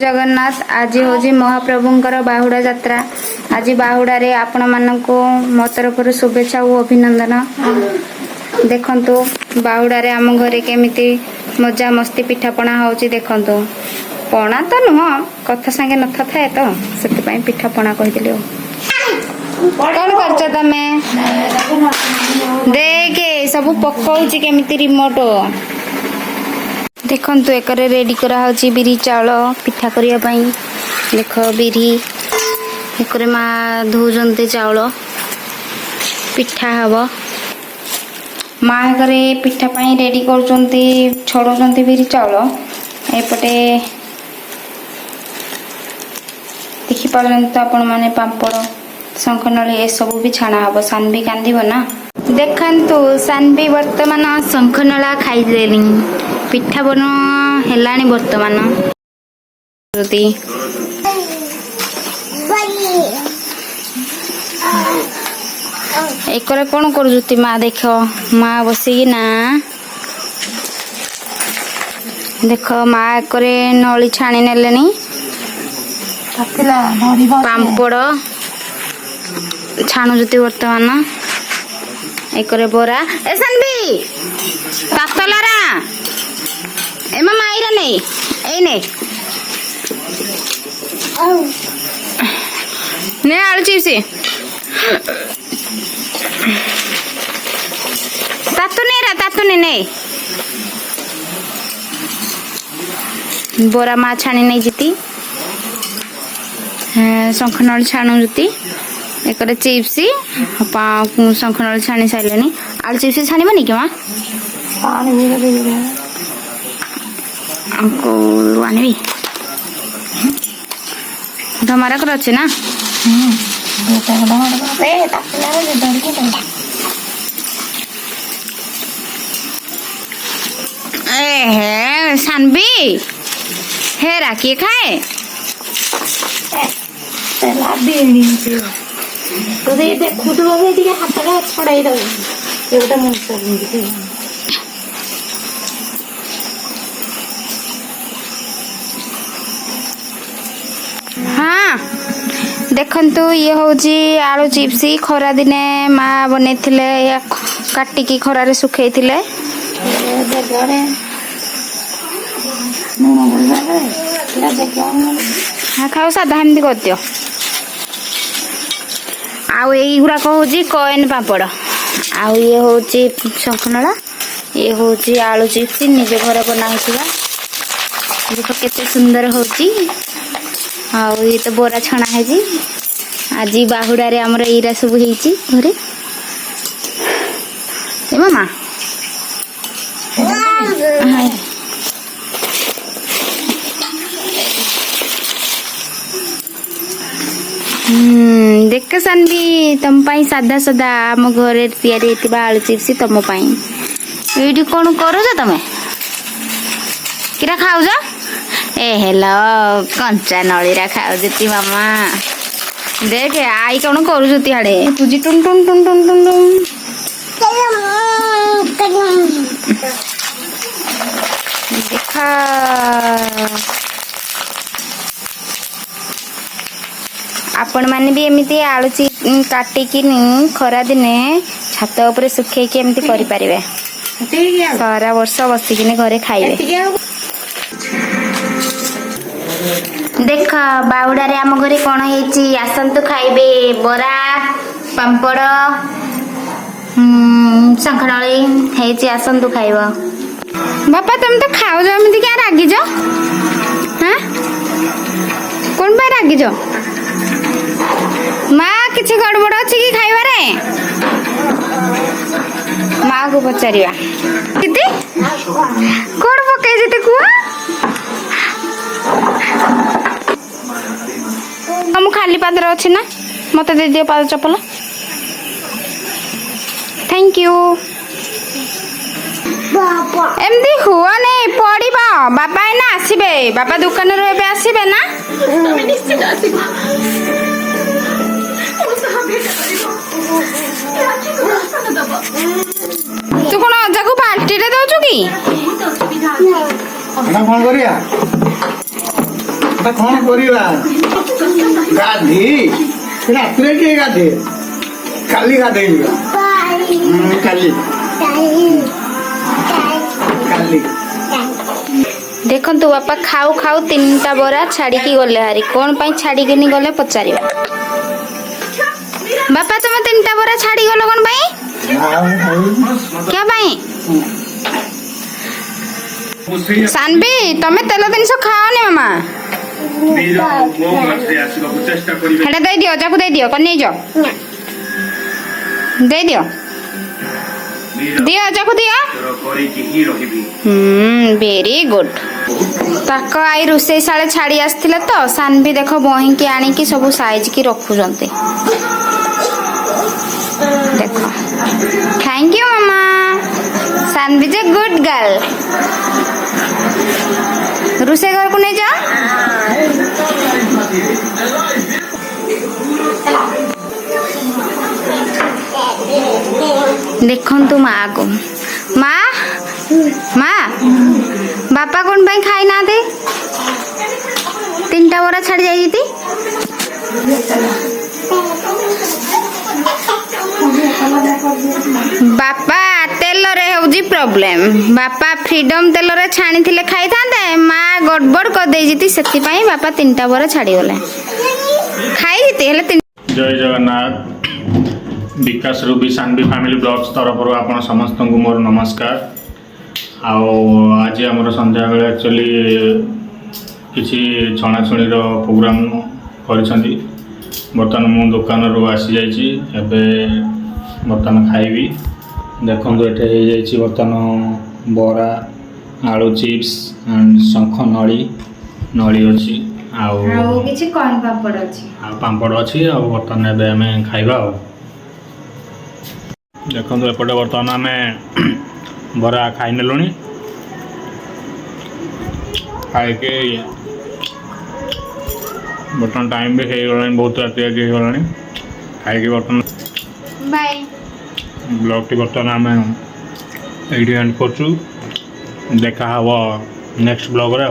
जगन्नाथ आज हूँ महाप्रभुंकर बाहुड़ा यात्रा। आज बाहुड़ा रे आपण मानक मो तरफ शुभेच्छा और अभिनंदन। देखंतु बाहुड़ा रे आम घरे केमिति मजा मस्ती पिठापणा होची। देखंतु पणा तो नुह कथा संगे न थाए तो से पिठापणा कहीदेली। कौन कर तमे देखे सब पकाउची केमिति रिमोट। देखंतु एकरे रेडी करा होची बिरी चावल पिठा करिया पई। देख बिरी एकरे मा धोजंते चावल पिठा हबो। माँ एकरे पिठा पई रेडी करचंती छड़ोचंती बिरी चावल। एपटे देखि पारलन तो आपण माने पापड़ शंखनली ए सब भी छाणा हबो। सान भी कांदीबो ना। देखंतु सान भी वर्तमान शंखनला खाई देली। पिठा बन हेलानी वर्तमान एकर कौन कर माँ देख माँ बसिकी ना देख माँ एकरे नली छाणी नेले पापड़ छाणुजुती वर्तमान एकरे बोरा एसन भी तातलारा एमा माइरा नहीं ए ने आलू चिप्स तातु नहीं बोरा मा छाणी नहीं जीती शंखनल छाणु जुती एक चिप्स शंखनल छाणी सारे आलू चिप्स छाणबनी कि माँ अंकुल आनबी धमारा कर अच्छे ना। ए सानबी हे राखी खाए खुद हाथ छड़ाई हाँ देखंतु ये होजी आलू चिप्स खरा दिने माँ बने काटिकी खरारे सुखे हाँ खाओ साधा एमती कर दियो। आउ युराक हूँ कॉइन पापड़ आउ ये हूँ शंखनला ये हूँ आलू चिप्स निज घर बना देख केते सुंदर होची। आउ ये तो बोरा छणा है आज बाहुड़ा रे हमर एरा सब हेची घरे ए मामा देख सन भी तुम पाई सादा सादा आम घरे तैयारी हेतिबा आलू चिप्स तुम पाई एठी कोन करो जा तमे किरा खाऊ जा ए हेलो कंचा नळीरा खाऊ जती मामा देख आई कौन करुती हाड़े तुझी टुन टुन टुन टुन टुन टुन देखा आपण माने भी एमिति आलू काटिकी खरा दिने छात उपरे सुखेकी एमिति करि परिबे सारा वर्ष बसिकिने घरे खाइबे। देख बाहुड़ा रे आम घरे कौन है आसतु खाइबे बरा पापड़ शंखनली है आसतु खाइब। बापा तुम तो खाओ जमी क्या रागिज हाँ कौन पर रागिज माँ किसी गड़बड़ अच्छी कि खाइबारे माँ को पचारिया दीदी कौन पकई जीते कुआ हम खाली पादर अच्छी ना मत दे दियो पाद चपल थैंक यू। एमती हुआ नहीं पड़िबा बापा है ना आसीबे बापा दुकान रे बे आसीबे ना तू कोन अजा को बाल्टी रे दउछु की ना कोन करिया कौन करिवा गाधी रात्रे के गाधे काली गाधे काली काली देखंतु बापा खाऊ खाऊ 3टा बरा छाड़ी की गले हारी कौन पाई छाड़ी के नहीं गले पचारिबा बापा तुम 3टा बरा छाड़ी गलो कौन पाई क्या पाई सानबी तमे तेल जिनस खाओनी मामा हेटा दे दियो जाकू दे दियो कन्ने जो दे दियो दियो जाकू दियो वेरी गुड ताक आई रोषे शाले छाड़ी आसथिले तो सानबी देखो बही की आनी की सब साइज की रखुजंते देखो थैंक यू मामा सानबी जे गुड गर्ल रोषे घर को नहीं जा देखंतु माँ को माँ माँ बापा कौन पाई खाई ना दे 3टा बरा छाड़ी जाई थी बापा तेल रे होजी प्रॉब्लम बापा फ्रीडम तेल रे छाणी थिले खाई थांदे माँ गड़बड़ कर दे जीती सेति पाई बापा 3टा बरा छाड़ी गले खाई जीते हेले जय जगन्नाथ विकास रूबी सानवी फैमिली ब्लॉग्स तरफ आपण समस्त को मोर नमस्कार आज आम संध्या बेले एक्चुअली किसी छणाछुणी प्रोग्राम कर बर्तमान मु दुकान रू आसी जाइए बर्तमान खाइबी देखो ये बर्तमान बरा आलू चिप्स एंड शंख नड़ी नड़ी अच्छी पापड़ अच्छी बर्तमान एवं आम खाइबा देखो एपटे बर्तमान आम बरा खाई नेलु खाई बर्तमान टाइम भी हो गला बहुत राति हो गला खाई बर्तमान बाय ब्लॉग टी बर्तमान आम ये एंड कर देखा हम नेक्स्ट ब्लॉग रे।